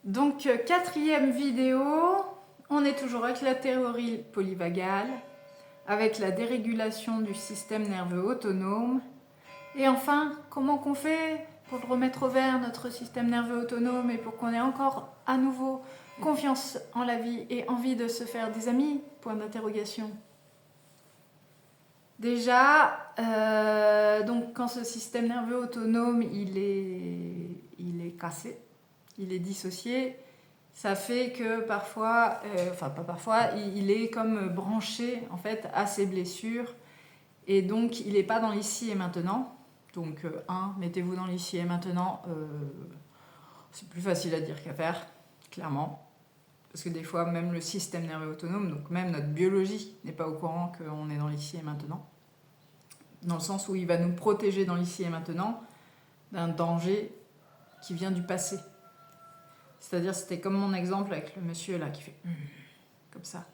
Donc, quatrième vidéo, on est toujours avec la théorie polyvagale, avec la dérégulation du système nerveux autonome. Et enfin, comment qu'on fait pour le remettre au vert, notre système nerveux autonome, et pour qu'on ait encore à nouveau confiance en la vie et envie de se faire des amis? Point d'interrogation. Déjà, donc quand ce système nerveux autonome il est cassé, il est dissocié, ça fait que parfois, enfin pas parfois, il est comme branché en fait à ses blessures et donc il n'est pas dans l'ici et maintenant. Donc mettez-vous dans l'ici et maintenant, c'est plus facile à dire qu'à faire, clairement. Parce que des fois, même le système nerveux autonome, donc même notre biologie, n'est pas au courant qu'on est dans l'ici et maintenant. Dans le sens où il va nous protéger dans l'ici et maintenant d'un danger qui vient du passé. C'est-à-dire, c'était comme mon exemple avec le monsieur là qui fait comme ça.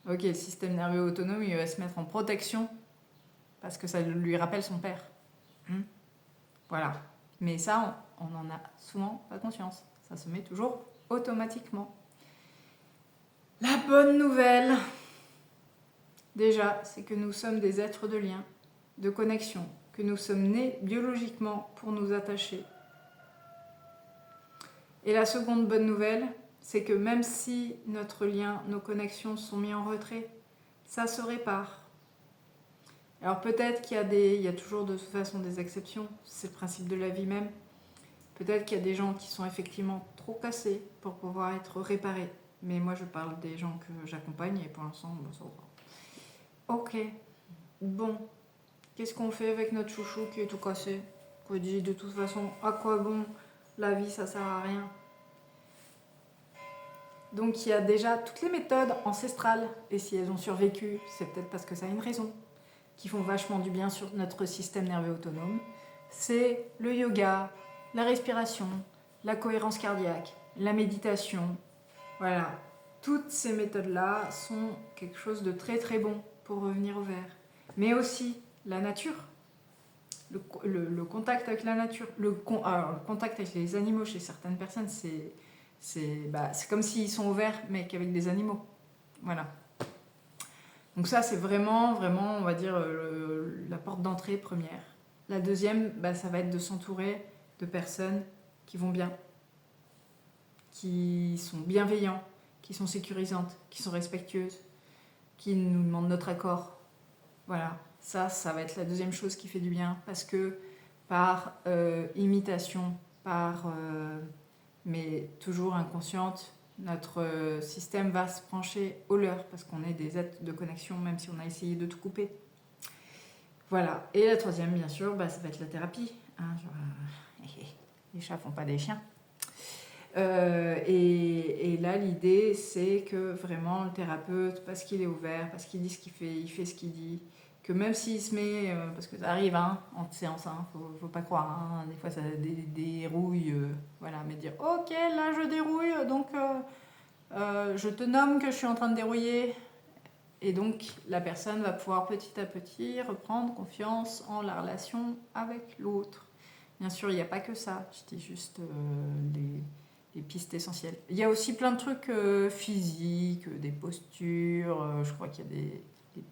Ok, le système nerveux autonome, il va se mettre en protection parce que ça lui rappelle son père. Voilà. Mais ça, on n'en a souvent pas conscience. Ça se met toujours automatiquement. La bonne nouvelle, déjà, c'est que nous sommes des êtres de lien, de connexion, que nous sommes nés biologiquement pour nous attacher. Et la seconde bonne nouvelle, c'est que même si notre lien, nos connexions sont mis en retrait, ça se répare. Alors peut-être qu'il y a toujours de toute façon des exceptions, c'est le principe de la vie même. Peut-être qu'il y a des gens qui sont effectivement trop cassés pour pouvoir être réparés. Mais moi je parle des gens que j'accompagne et pour l'instant, bon, ça va. Ok, bon, qu'est-ce qu'on fait avec notre chouchou qui est tout cassé? Qu'on dit de toute façon, à quoi bon? La vie ça sert à rien. Donc il y a déjà toutes les méthodes ancestrales, et si elles ont survécu, c'est peut-être parce que ça a une raison, qui font vachement du bien sur notre système nerveux autonome. C'est le yoga, la respiration, la cohérence cardiaque, la méditation. Voilà, toutes ces méthodes-là sont quelque chose de très très bon pour revenir au vert. Mais aussi la nature, le contact avec la nature, alors, le contact avec les animaux chez certaines personnes, c'est comme s'ils sont au vert, mais qu'avec des animaux. Voilà. Donc ça, c'est vraiment, vraiment, on va dire, la porte d'entrée première. La deuxième, ça va être de s'entourer de personnes qui vont bien, qui sont bienveillants, qui sont sécurisantes, qui sont respectueuses, qui nous demandent notre accord. Voilà, ça va être la deuxième chose qui fait du bien, parce que par imitation, mais toujours inconsciente, notre système va se pencher au leur, parce qu'on est des êtres de connexion, même si on a essayé de tout couper. Voilà, et la troisième, bien sûr, ça va être la thérapie. Les chats font pas des chiens. Et là, l'idée, c'est que vraiment, le thérapeute, parce qu'il est ouvert, parce qu'il dit ce qu'il fait, il fait ce qu'il dit, que même s'il se met, parce que ça arrive en séance, faut pas croire, des fois ça dérouille, voilà, mais dire ok, là je dérouille, donc je te nomme que je suis en train de dérouiller, et donc la personne va pouvoir petit à petit reprendre confiance en la relation avec l'autre. Bien sûr, il n'y a pas que ça, je dis juste les pistes essentielles. Il y a aussi plein de trucs physiques, des postures, je crois qu'il y a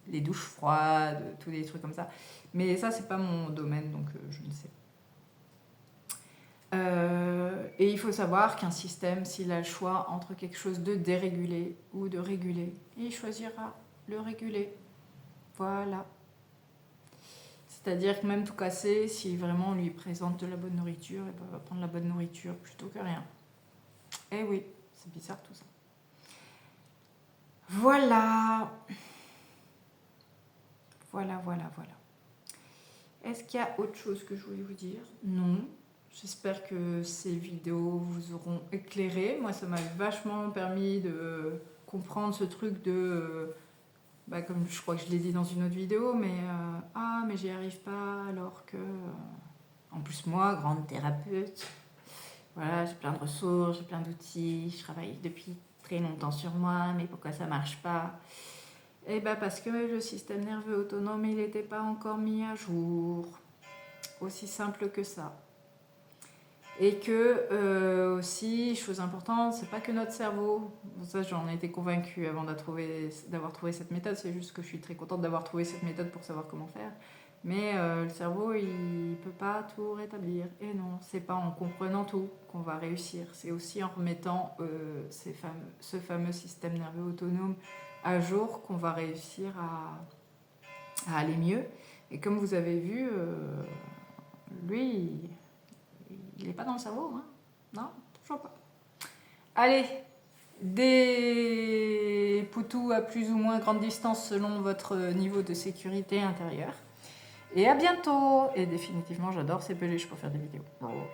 les douches froides, tous des trucs comme ça. Mais ça, c'est pas mon domaine, donc je ne sais pas. Et il faut savoir qu'un système, s'il a le choix entre quelque chose de dérégulé ou de régulé, il choisira le réguler. Voilà. C'est-à-dire que même tout cassé, si vraiment on lui présente de la bonne nourriture, il va prendre la bonne nourriture plutôt que rien. Eh oui, c'est bizarre tout ça. Voilà. Voilà. Est-ce qu'il y a autre chose que je voulais vous dire? Non. J'espère que ces vidéos vous auront éclairé. Moi, ça m'a vachement permis de comprendre ce truc de... comme je crois que je l'ai dit dans une autre vidéo, mais j'y arrive pas alors que... en plus, moi, grande thérapeute, voilà, j'ai plein de ressources, j'ai plein d'outils, je travaille depuis très longtemps sur moi, mais pourquoi ça marche pas? Parce que le système nerveux autonome, il n'était pas encore mis à jour. Aussi simple que ça. Et que aussi, chose importante, c'est pas que notre cerveau. Ça, j'en ai été convaincue avant d'avoir trouvé cette méthode. C'est juste que je suis très contente d'avoir trouvé cette méthode pour savoir comment faire. Mais le cerveau, il peut pas tout rétablir. Et non, c'est pas en comprenant tout qu'on va réussir. C'est aussi en remettant ce fameux système nerveux autonome à jour qu'on va réussir à aller mieux. Et comme vous avez vu, lui, il n'est pas dans le cerveau, hein? Non, toujours pas. Allez, des poutous à plus ou moins grande distance selon votre niveau de sécurité intérieure. Et à bientôt. Et définitivement, j'adore ces peluches pour faire des vidéos.